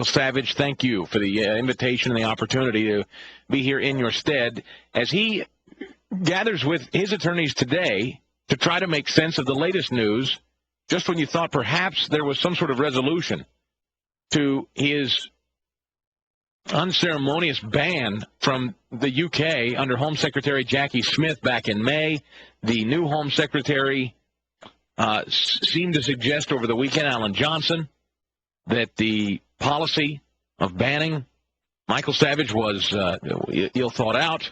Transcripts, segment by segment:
Michael Savage, thank you for the invitation and the opportunity to be here in your stead as he gathers with his attorneys today to try to make sense of the latest news, just when you thought perhaps there was some sort of resolution to his unceremonious ban from the UK under Home Secretary Jackie Smith back in May. The new Home Secretary seemed to suggest over the weekend, Alan Johnson, that the policy of banning Michael Savage was ill thought out.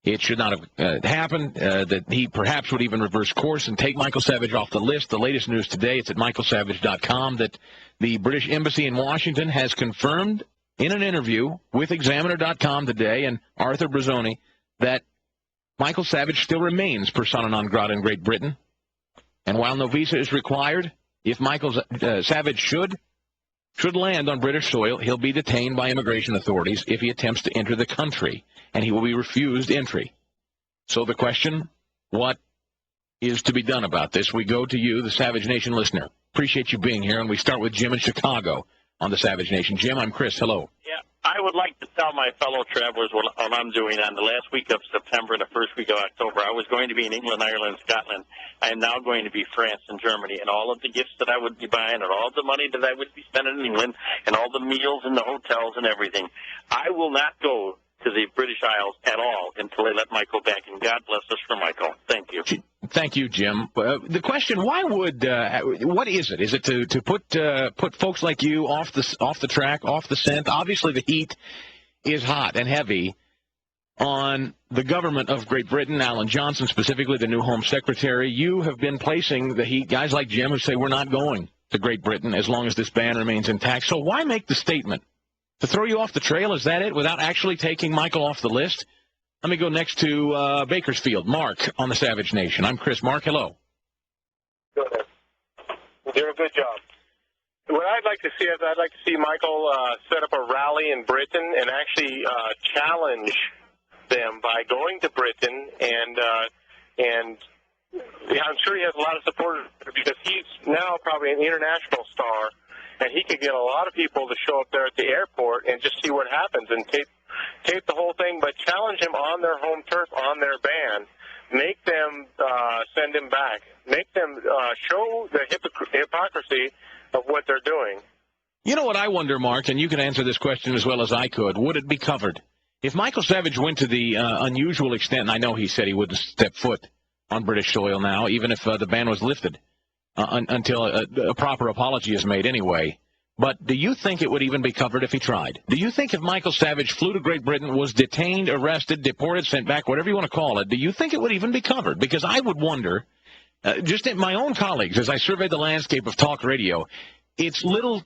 It should not have happened, that he perhaps would even reverse course and take Michael Savage off the list. The latest news today, it's at michaelsavage.com, that the British Embassy in Washington has confirmed in an interview with Examiner.com today and Arthur Brazzoni that Michael Savage still remains persona non grata in Great Britain. And while no visa is required, if Michael Savage should land on British soil, he'll be detained by immigration authorities if he attempts to enter the country, and he will be refused entry. So the question, what is to be done about this? We go to you, the Savage Nation listener. Appreciate you being here, and we start with Jim in Chicago on the Savage Nation. Jim, I'm Chris. Hello. Yeah, I would like to tell my fellow travelers what I'm doing on the last week of September and the first week of October. I was going to be in England, Ireland, Scotland. I am now going to be France and Germany, and all of the gifts that I would be buying and all the money that I would be spending in England and all the meals and the hotels and everything, I will not go to the British Isles at all until they let Michael back, and God bless us for Michael. Thank you. Thank you, Jim. The question: why would? What is it? Is it to put folks like you off the track, off the scent? Obviously, the heat is hot and heavy on the government of Great Britain. Alan Johnson, specifically the new Home Secretary. You have been placing the heat. Guys like Jim who say we're not going to Great Britain as long as this ban remains intact. So why make the statement? To throw you off the trail, is that it, without actually taking Michael off the list? Let me go next to Bakersfield. Mark on the Savage Nation. I'm Chris. Mark, hello. Go ahead. You're doing a good job. What I'd like to see is I'd like to see Michael set up a rally in Britain and actually challenge them by going to Britain and I'm sure he has a lot of support because he's now probably an international star. And he could get a lot of people to show up there at the airport and just see what happens and tape the whole thing, but challenge him on their home turf, on their ban. Make them send him back. Make them show the hypocrisy of what they're doing. You know what I wonder, Mark, and you can answer this question as well as I could. Would it be covered? If Michael Savage went to the unusual extent, and I know he said he wouldn't step foot on British soil now, even if the ban was lifted, until a proper apology is made anyway. But do you think it would even be covered if he tried? Do you think if Michael Savage flew to Great Britain, was detained, arrested, deported, sent back, whatever you want to call it, do you think it would even be covered? Because I would wonder, just in my own colleagues, as I surveyed the landscape of talk radio, it's little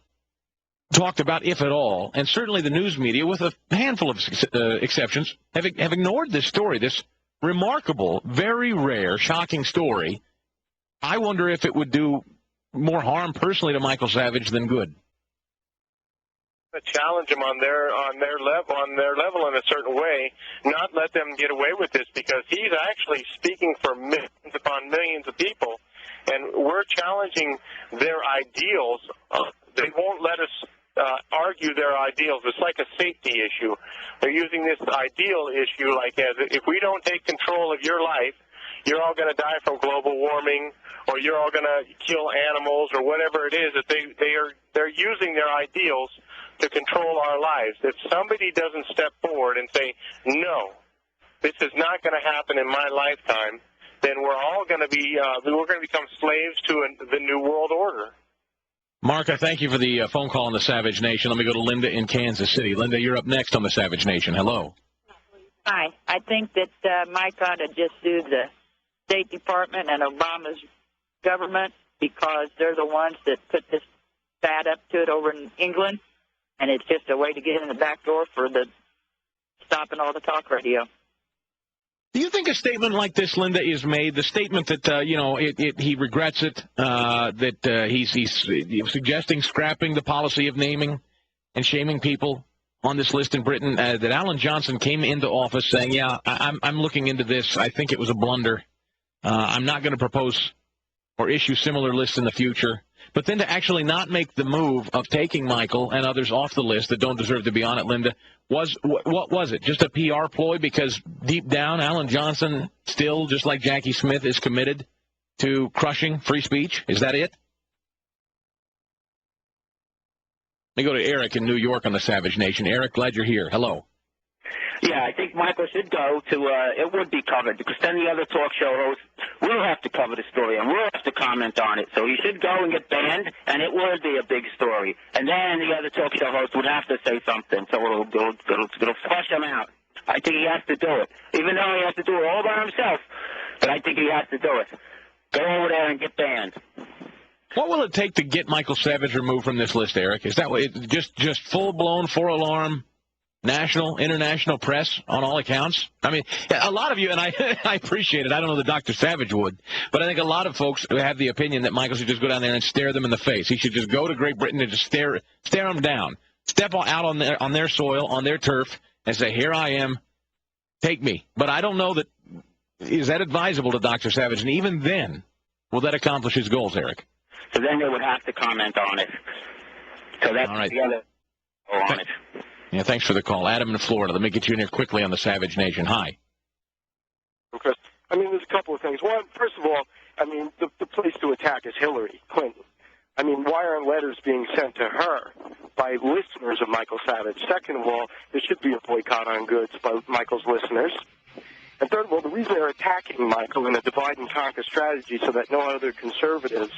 talked about, if at all, and certainly the news media, with a handful of exceptions, have ignored this story, this remarkable, very rare, shocking story. I wonder if it would do more harm personally to Michael Savage than good. Challenge them on their level in a certain way, not let them get away with this because he's actually speaking for millions upon millions of people, and we're challenging their ideals. They won't let us argue their ideals. It's like a safety issue. They're using this ideal issue like as if we don't take control of your life, you're all going to die from global warming, or you're all going to kill animals, or whatever it is that they're using their ideals to control our lives. If somebody doesn't step forward and say, no, this is not going to happen in my lifetime, then we're all going to be we're going to become slaves to the New World Order. Mark, I thank you for the phone call on the Savage Nation. Let me go to Linda in Kansas City. Linda, you're up next on the Savage Nation. Hello. Hi. I think that Mike ought to just sue the State Department and Obama's government because they're the ones that put this bad up to it over in England, and it's just a way to get in the back door for the stopping all the talk radio. Do you think a statement like this, Linda, is made? The statement that he regrets it, that he's suggesting scrapping the policy of naming and shaming people on this list in Britain. That Alan Johnson came into office saying, "Yeah, I'm looking into this. I think it was a blunder. I'm not going to propose or issue similar lists in the future." But then to actually not make the move of taking Michael and others off the list that don't deserve to be on it, Linda, what was it? Just a PR ploy? Because deep down, Alan Johnson still, just like Jackie Smith, is committed to crushing free speech? Is that it? Let me go to Eric in New York on the Savage Nation. Eric, glad you're here. Hello. Yeah, I think Michael should go to, it would be covered, because then the other talk show hosts will have to cover the story, and we'll have to comment on it. So he should go and get banned, and it would be a big story. And then the other talk show hosts would have to say something, so it'll flush him out. I think he has to do it, even though he has to do it all by himself, but I think he has to do it. Go over there and get banned. What will it take to get Michael Savage removed from this list, Eric? Is that just full-blown, four-alarm, national, international press on all accounts? I mean, a lot of you, and I appreciate it. I don't know that Dr. Savage would, but I think a lot of folks have the opinion that Michael should just go down there and stare them in the face. He should just go to Great Britain and just stare them down, step out on their soil, on their turf, and say, here I am, take me. But I don't know that, is that advisable to Dr. Savage? And even then, will that accomplish his goals, Eric? So then they would have to comment on it. So that's all right. The other on it. Yeah, thanks for the call. Adam in Florida. Let me get you in here quickly on the Savage Nation. Hi. Okay. I mean, there's a couple of things. One, first of all, I mean, the place to attack is Hillary Clinton. I mean, why aren't letters being sent to her by listeners of Michael Savage? Second of all, there should be a boycott on goods by Michael's listeners. And third of all, the reason they're attacking Michael in a divide-and-conquer strategy so that no other conservatives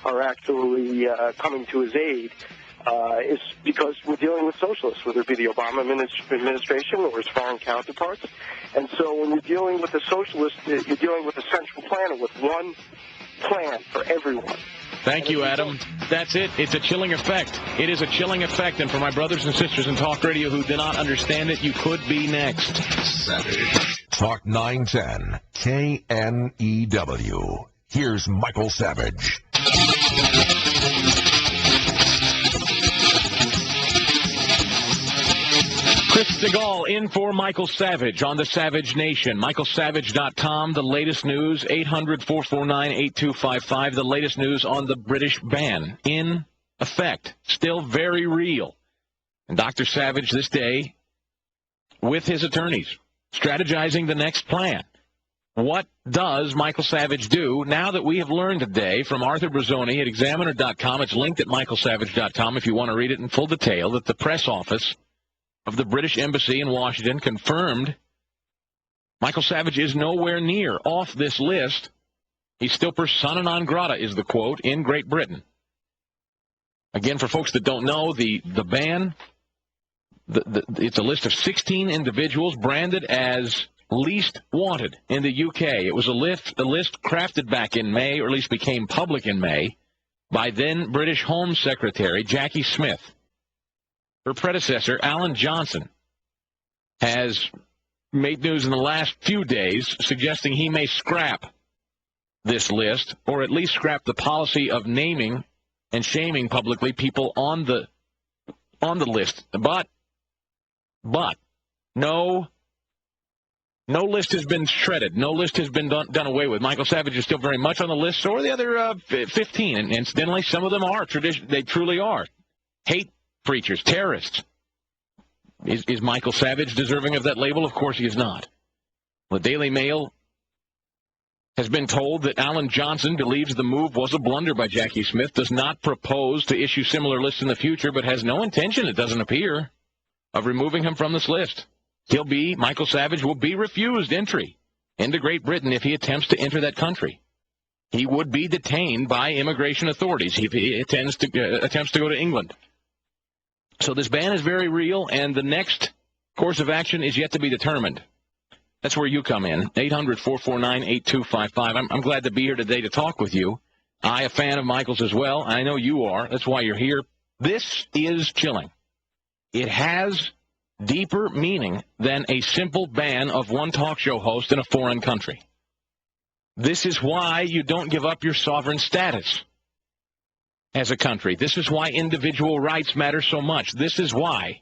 are actually coming to his aid is because we're dealing with socialists, whether it be the Obama administration or his foreign counterparts. And so when you're dealing with a socialist, you're dealing with a central planner with one plan for everyone. Thank you, Adam. That's it. It's a chilling effect. It is a chilling effect. And for my brothers and sisters in talk radio who do not understand it, you could be next. Savage. Talk 910 KNEW. Here's Michael Savage. Chris Stigall in for Michael Savage on the Savage Nation. MichaelSavage.com, the latest news, 800-449-8255, the latest news on the British ban. In effect, still very real. And Dr. Savage this day, with his attorneys, strategizing the next plan. What does Michael Savage do now that we have learned today from Arthur Brazzoni at Examiner.com, it's linked at MichaelSavage.com if you want to read it in full detail, that the press office of the British Embassy in Washington confirmed Michael Savage is nowhere near off this list. He's still persona non grata, is the quote, in Great Britain. Again, for folks that don't know, the ban, it's a list of 16 individuals branded as least wanted in the UK. It was a list crafted back in May, or at least became public in May, by then British Home Secretary Jackie Smith. Her predecessor, Alan Johnson, has made news in the last few days suggesting he may scrap this list, or at least scrap the policy of naming and shaming publicly people on the list. But no list has been shredded. No list has been done away with. Michael Savage is still very much on the list, so are the other 15. And incidentally, some of them are. They truly are. Hate preachers, terrorists. Is Michael Savage deserving of that label? Of course he is not. The Daily Mail has been told that Alan Johnson believes the move was a blunder by Jackie Smith, does not propose to issue similar lists in the future, but has no intention, it doesn't appear, of removing him from this list. Michael Savage will be refused entry into Great Britain if he attempts to enter that country. He would be detained by immigration authorities if he attempts to go to England. So this ban is very real, and the next course of action is yet to be determined. That's where you come in, 800-449-8255. I'm glad to be here today to talk with you. A fan of Michael's as well. I know you are. That's why you're here. This is chilling. It has deeper meaning than a simple ban of one talk show host in a foreign country. This is why you don't give up your sovereign status as a country. This is why individual rights matter so much. This is why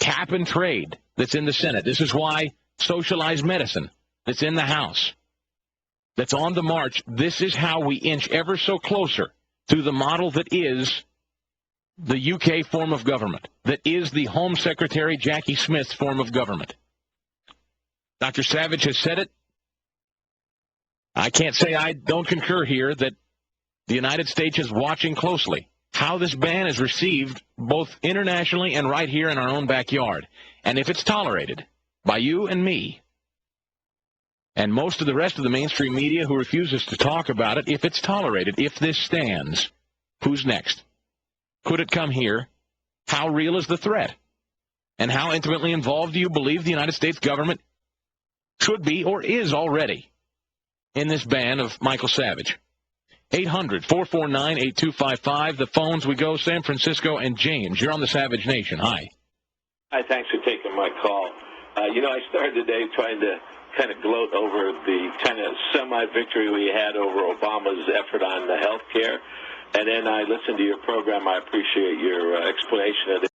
cap and trade that's in the Senate. This is why socialized medicine that's in the House, that's on the march. This is how we inch ever so closer to the model that is the UK form of government, that is the Home Secretary Jackie Smith's form of government. Dr. Savage has said it. I can't say I don't concur here that the United States is watching closely how this ban is received both internationally and right here in our own backyard. And if it's tolerated by you and me and most of the rest of the mainstream media who refuses to talk about it, if it's tolerated, if this stands, who's next? Could it come here? How real is the threat? And how intimately involved do you believe the United States government should be or is already in this ban of Michael Savage? 800-449-8255. The phones we go, San Francisco and James. You're on the Savage Nation. Hi. Hi, thanks for taking my call. I started the day trying to kind of gloat over the kind of semi-victory we had over Obama's effort on the health care. And then I listened to your program. I appreciate your explanation of it.